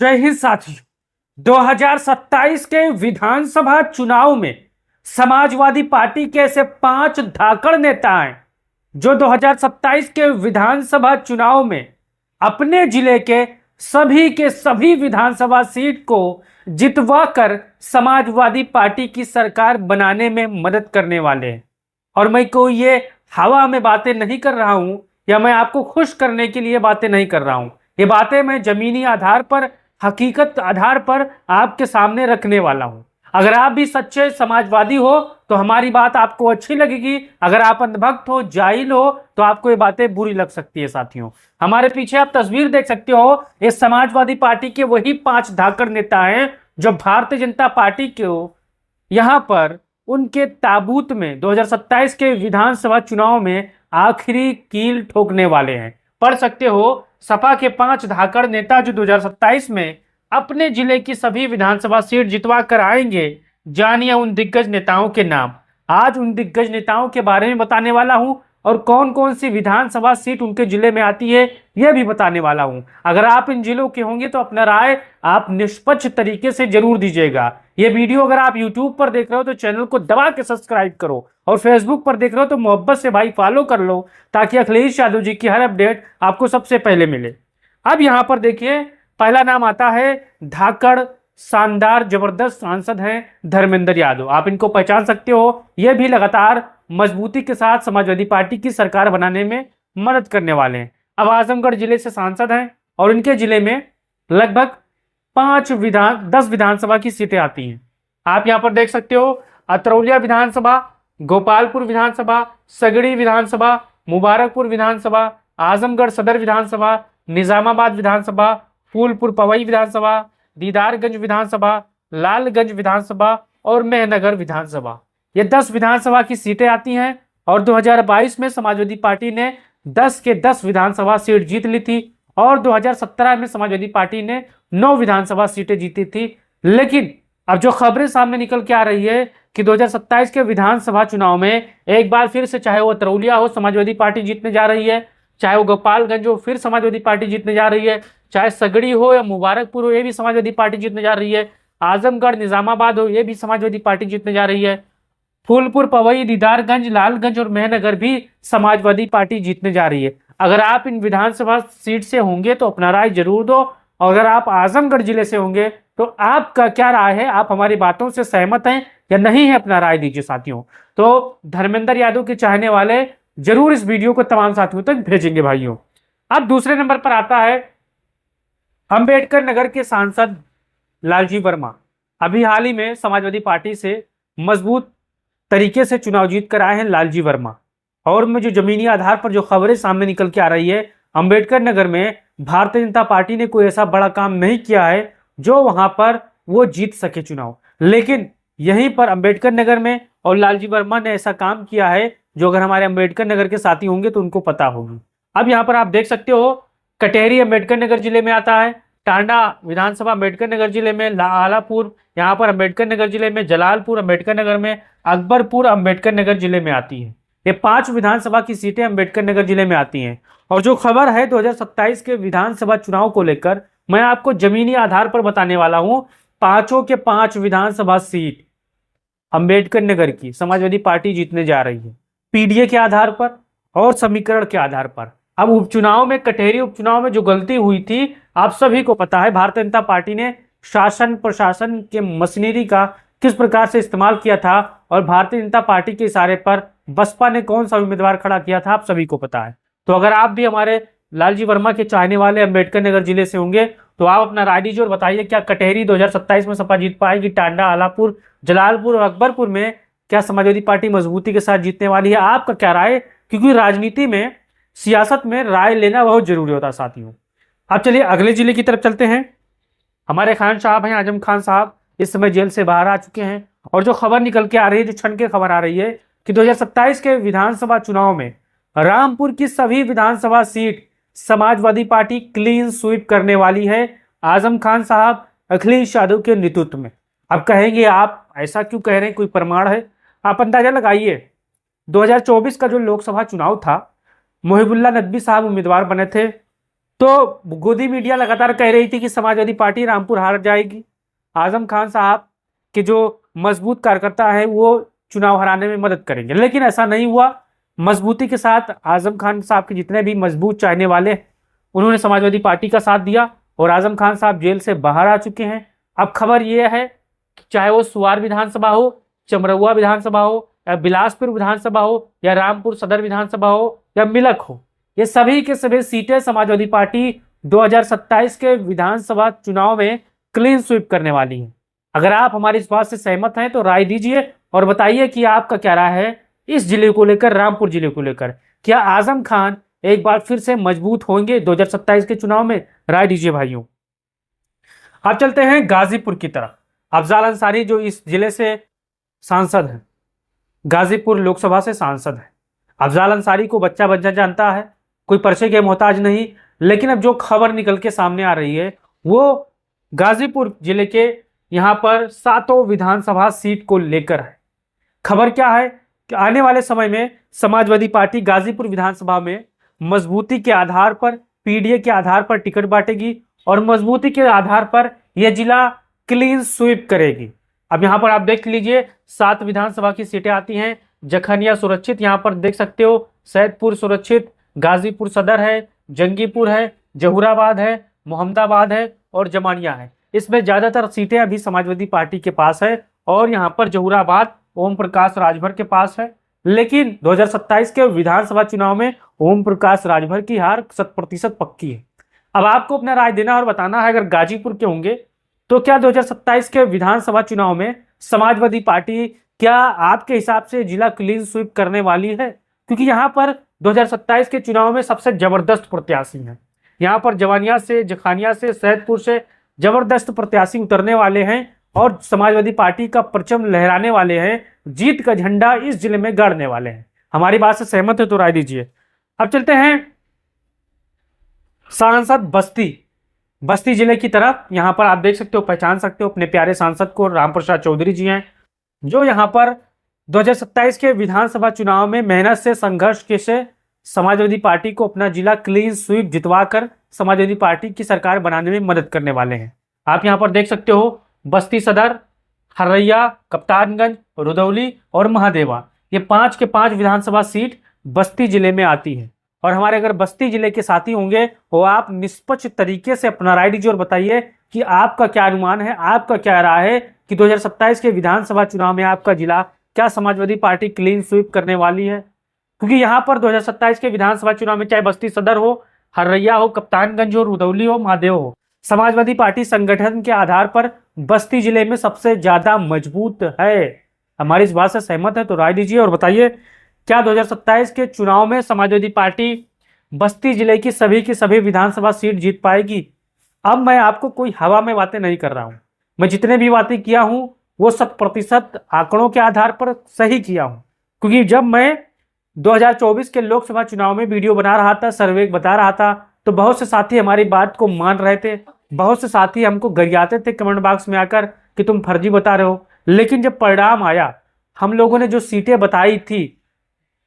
जय हिंद साथियों। 2027 के विधानसभा चुनाव में समाजवादी पार्टी के ऐसे 5 धाकड़ नेता हैं जो 2027 के विधानसभा चुनाव में अपने जिले के सभी विधानसभा सीट को जितवाकर समाजवादी पार्टी की सरकार बनाने में मदद करने वाले हैं। और मैं कोई ये हवा में बातें नहीं कर रहा हूं या मैं आपको खुश करने के लिए बातें नहीं कर रहा हूं। ये बातें मैं जमीनी आधार पर, हकीकत आधार पर आपके सामने रखने वाला हूं। अगर आप भी सच्चे समाजवादी हो तो हमारी बात आपको अच्छी लगेगी। अगर आप अंधभक्त हो, जाहिल हो, तो आपको ये बातें बुरी लग सकती है। साथियों, हमारे पीछे आप तस्वीर देख सकते हो। ये समाजवादी पार्टी के वही 5 धाकड़ नेता हैं जो भारतीय जनता पार्टी को यहां पर उनके ताबूत में 2027 के विधानसभा चुनाव में आखिरी कील ठोकने वाले हैं। पढ़ सकते हो, सपा के 5 धाकड़ नेता जो 2027 में अपने जिले की सभी विधानसभा सीट जितवा कर आएंगे। जानिए उन दिग्गज नेताओं के नाम। आज उन दिग्गज नेताओं के बारे में बताने वाला हूं और कौन कौन सी विधानसभा सीट उनके जिले में आती है यह भी बताने वाला हूं। अगर आप इन जिलों के होंगे तो अपना राय आप निष्पक्ष तरीके से जरूर दीजिएगा। ये वीडियो अगर आप यूट्यूब पर देख रहे हो तो चैनल को दबा के सब्सक्राइब करो, और फेसबुक पर देख रहे हो तो मोहब्बत से भाई फॉलो कर लो, ताकि अखिलेश यादव जी की हर अपडेट आपको सबसे पहले मिले। अब यहां पर देखिए, पहला नाम आता है धाकड़ शानदार जबरदस्त सांसद हैं धर्मेंद्र यादव। आप इनको पहचान सकते हो। ये भी लगातार मजबूती के साथ समाजवादी पार्टी की सरकार बनाने में मदद करने वाले हैं। अब आजमगढ़ जिले से सांसद हैं और इनके जिले में लगभग 10 विधानसभा की सीटें आती हैं। आप यहां पर देख सकते हो, अतरौलिया विधानसभा, गोपालपुर विधानसभा, सगड़ी विधानसभा, मुबारकपुर विधानसभा, आजमगढ़ सदर विधानसभा, निजामाबाद विधानसभा, फूलपुर पवई विधानसभा, दीदारगंज विधानसभा, लालगंज विधानसभा और मेहनगर विधानसभा। ये 10 विधानसभा की सीटें आती हैं। और 2022 में समाजवादी पार्टी ने 10 के 10 विधानसभा सीट जीत ली थी और 2017 में समाजवादी पार्टी ने 9 विधानसभा सीटें जीती थी। लेकिन अब जो खबरें सामने निकल के आ रही है कि 2027 के विधानसभा चुनाव में एक बार फिर से, चाहे वो अतरौलिया हो, समाजवादी पार्टी जीतने जा रही है, चाहे वो गोपालगंज हो, फिर समाजवादी पार्टी जीतने जा रही है, चाहे सगड़ी हो या मुबारकपुर हो, ये भी समाजवादी पार्टी जीतने जा रही है, आजमगढ़ निजामाबाद हो, ये भी समाजवादी पार्टी जीतने जा रही है, फूलपुर पवई, दीदारगंज, लालगंज और मेहनगर भी समाजवादी पार्टी जीतने जा रही है। अगर आप इन विधानसभा सीट से होंगे तो अपना राय जरूर दो, और अगर आप आजमगढ़ जिले से होंगे तो आपका क्या राय है, आप हमारी बातों से सहमत हैं या नहीं है, अपना राय दीजिए साथियों। तो धर्मेंद्र यादव के चाहने वाले जरूर इस वीडियो को तमाम साथियों तक भेजेंगे भाइयों। अब दूसरे नंबर पर आता है अंबेडकर नगर के सांसद लालजी वर्मा। अभी हाल ही में समाजवादी पार्टी से मजबूत तरीके से चुनाव जीत कर आए हैं लालजी वर्मा। और मुझे जमीनी आधार पर जो खबरें सामने निकल के आ रही है, अंबेडकर नगर में भारतीय जनता पार्टी ने कोई ऐसा बड़ा काम नहीं किया है जो वहां पर वो जीत सके चुनाव। लेकिन यहीं पर अंबेडकर नगर में और लालजी वर्मा ने ऐसा काम किया है जो अगर हमारे अंबेडकर नगर के साथी होंगे तो उनको पता होगी। अब यहाँ पर आप देख सकते हो, कटेहरी अंबेडकर नगर जिले में आता है, टांडा विधानसभा अंबेडकर नगर जिले में, आलापुर यहाँ पर अंबेडकर नगर जिले में, जलालपुर अंबेडकर नगर में, अकबरपुर अंबेडकर नगर जिले में आती है। ये 5 विधानसभा की सीटें अंबेडकर नगर जिले में आती हैं। और जो खबर है 2027 के विधानसभा चुनाव को लेकर, मैं आपको जमीनी आधार पर बताने वाला हूं। 5 के 5 विधानसभा सीट अंबेडकर नगर की समाजवादी पार्टी जीतने जा रही है, पीडीए के आधार पर और समीकरण के आधार पर। अब उपचुनाव में, कटेहरी उपचुनाव में जो गलती हुई थी, आप सभी को पता है, भारतीय जनता पार्टी ने शासन प्रशासन के मशीनरी का किस प्रकार से इस्तेमाल किया था और भारतीय जनता पार्टी के इशारे पर बसपा ने कौन सा उम्मीदवार खड़ा किया था, आप सभी को पता है। तो अगर आप भी हमारे लालजी वर्मा के चाहने वाले अंबेडकर नगर जिले से होंगे तो आप अपना राय दीजिए और बताइए, क्या कटेहरी 2027 में सपा जीत पाएगी? टांडा, आलापुर, जलालपुर और अकबरपुर में क्या समाजवादी पार्टी मजबूती के साथ जीतने वाली है? आपका क्या राय? क्योंकि राजनीति में, सियासत में राय लेना बहुत जरूरी होता है साथियों। अब चलिए अगले जिले की तरफ चलते हैं। हमारे खान साहब हैं, आजम खान साहब, इस समय जेल से बाहर आ चुके हैं। और जो खबर निकल के आ रही है, जो क्षण की खबर आ रही है कि 2027 के विधानसभा चुनाव में रामपुर की सभी विधानसभा seat Samajwadi party clean sweep करने वाली है, आजम खान साहब अखिलेश यादव के नेतृत्व में। अब कहेंगे आप ऐसा क्यों कह रहे हैं, कोई प्रमाण है? आप अंदाजा लगाइए, 2024 का जो लोकसभा चुनाव था, मुहिबुल्लाह नकवी साहब उम्मीदवार बने थे, तो गोदी मीडिया लगातार कह रही थी कि समाजवादी पार्टी रामपुर हार जाएगी, आजम खान साहब के जो मजबूत कार्यकर्ता है वो चुनाव हराने में मदद करेंगे, लेकिन ऐसा नहीं हुआ। मजबूती के साथ आजम खान साहब के जितने भी मजबूत चाहने वाले उन्होंने समाजवादी पार्टी का साथ दिया और आजम खान साहब जेल से बाहर आ चुके हैं। अब खबर यह है कि चाहे वो सुवार विधानसभा हो, चमरौआ विधानसभा हो, या बिलासपुर विधानसभा हो, या रामपुर सदर विधानसभा हो, या मिलक हो, ये सभी के सभी सीटें समाजवादी पार्टी 2027 के विधानसभा चुनाव में क्लीन स्वीप करने वाली है। अगर आप हमारी इस बात से सहमत हैं तो राय दीजिए और बताइए कि आपका क्या राय है इस जिले को लेकर, रामपुर जिले को लेकर। क्या आजम खान एक बार फिर से मजबूत होंगे 2027 के चुनाव में? राय दीजिए भाइयों। अब चलते हैं गाजीपुर की तरफ। अफजाल अंसारी जो इस जिले से सांसद हैं, गाजीपुर लोकसभा से सांसद हैं। अफजाल अंसारी को बच्चा बच्चा जानता है, कोई परिचय के मोहताज नहीं। लेकिन अब जो खबर निकल के सामने आ रही है वो गाजीपुर जिले के यहाँ पर 7 विधानसभा सीट को लेकर है। खबर क्या है कि आने वाले समय में समाजवादी पार्टी गाजीपुर विधानसभा में मजबूती के आधार पर, पीडीए के आधार पर टिकट बांटेगी और मजबूती के आधार पर यह जिला क्लीन स्वीप करेगी। अब यहाँ पर आप देख लीजिए 7 विधानसभा की सीटें आती हैं। जखनिया सुरक्षित, यहाँ पर देख सकते हो, सैदपुर सुरक्षित, गाजीपुर सदर है, जंगीपुर है, जहूराबाद है, मोहम्मदाबाद है और जमानिया है। इसमें ज्यादातर सीटें अभी समाजवादी पार्टी के पास है और यहाँ पर जहूराबाद ओम प्रकाश राजभर के पास है। लेकिन 2027 के विधानसभा चुनाव में ओम प्रकाश राजभर की हार 100% पक्की है। अब आपको अपना राय देना और बताना है, अगर गाजीपुर के होंगे तो क्या 2027 के विधानसभा चुनाव में समाजवादी पार्टी क्या आपके हिसाब से जिला क्लीन स्वीप करने वाली है? क्योंकि यहाँ पर 2027 के चुनाव में सबसे जबरदस्त प्रत्याशी हैं। यहाँ पर जवानिया से, जखानिया से, सैदपुर से जबरदस्त प्रत्याशी उतरने वाले हैं और समाजवादी पार्टी का परचम लहराने वाले हैं, जीत का झंडा इस जिले में गाड़ने वाले हैं। हमारी बात से सहमत है तो राय दीजिए। अब चलते हैं सांसद बस्ती जिले की तरफ। यहाँ पर आप देख सकते हो, पहचान सकते हो अपने प्यारे सांसद को, राम प्रसाद चौधरी जी हैं, जो यहाँ पर 2027 के विधानसभा चुनाव में मेहनत से, संघर्ष के से समाजवादी पार्टी को अपना जिला क्लीन स्वीप जितवाकर समाजवादी पार्टी की सरकार बनाने में मदद करने वाले हैं। आप यहाँ पर देख सकते हो बस्ती सदर, हरैया, कप्तानगंज, रुदौली और महादेवा, ये 5 के 5 विधानसभा सीट बस्ती जिले में आती है। और हमारे अगर बस्ती जिले के साथी होंगे वो आप निष्पक्ष तरीके से अपना राय दीजिए और बताइए कि आपका क्या अनुमान है, आपका क्या राय है कि 2027 के विधानसभा चुनाव में आपका जिला क्या समाजवादी पार्टी क्लीन स्वीप करने वाली है? क्योंकि यहाँ पर 2027 के विधानसभा चुनाव में चाहे बस्ती सदर हो, हरैया हो, कप्तानगंज हो, रुदौली हो, महादेव हो, समाजवादी पार्टी संगठन के आधार पर बस्ती जिले में सबसे ज्यादा मजबूत है। हमारी इस बात से सहमत है तो राय दीजिए और बताइए क्या 2027 के चुनाव में समाजवादी पार्टी बस्ती जिले की सभी विधानसभा सीट जीत पाएगी? अब मैं आपको कोई हवा में बातें नहीं कर रहा हूं, मैं जितने भी बातें किया हूं वो 100% आंकड़ों के आधार पर सही किया हूं। क्योंकि जब मैं 2024 के लोकसभा चुनाव में वीडियो बना रहा था, सर्वे बता रहा था, तो बहुत से साथी हमारी बात को मान रहे थे, बहुत से साथी हमको गरियाते थे कमेंट बॉक्स में आकर कि तुम फर्जी बता रहे हो। लेकिन जब परिणाम आया, हम लोगों ने जो सीटें बताई थी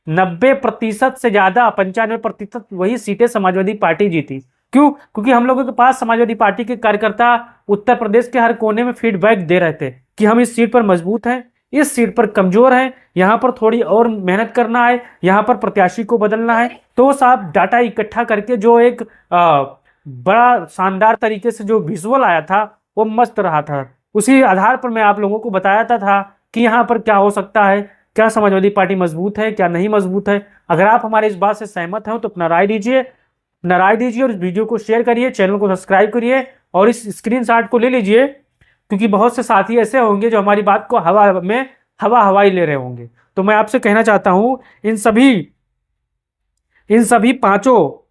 90% से ज्यादा, 95% वही सीटें समाजवादी पार्टी जीती। क्यों? क्योंकि हम लोगों के पास समाजवादी पार्टी के कार्यकर्ता उत्तर प्रदेश के हर कोने में फीडबैक दे रहे थे कि हम इस सीट पर मजबूत हैं, इस सीट पर कमजोर हैं, यहाँ पर थोड़ी और मेहनत करना है, यहाँ पर प्रत्याशी को बदलना है। तो साहब डाटा इकट्ठा करके जो एक बड़ा शानदार तरीके से जो विजुअल आया था वो मस्त रहा था। उसी आधार पर मैं आप लोगों को बताया था कि यहाँ पर क्या हो सकता है, क्या समाजवादी पार्टी मजबूत है, क्या नहीं मजबूत है। अगर आप हमारे इस बात से सहमत हैं तो अपना राय दीजिए, और इस वीडियो को शेयर करिए, चैनल को सब्सक्राइब करिए और इस स्क्रीनशॉट को ले लीजिए, क्योंकि बहुत से साथी ऐसे होंगे जो हमारी बात को हवाई ले रहे होंगे। तो मैं आपसे कहना चाहता हूं इन सभी 5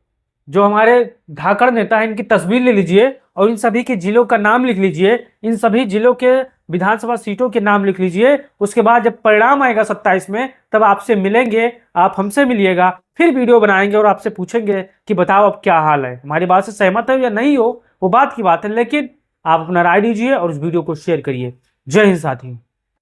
जो हमारे धाकड़ नेता हैं इनकी तस्वीर ले लीजिए और इन सभी के जिलों का नाम लिख लीजिए, इन सभी जिलों के विधानसभा सीटों के नाम लिख लीजिए। उसके बाद जब परिणाम आएगा 27 में तब आपसे मिलेंगे, आप हमसे मिलिएगा, फिर वीडियो बनाएंगे और आपसे पूछेंगे कि बताओ अब क्या हाल है। हमारी बात से सहमत है या नहीं हो वो बात की बात है, लेकिन आप अपना राय दीजिए और उस वीडियो को शेयर करिए। जय हिंद साथियों।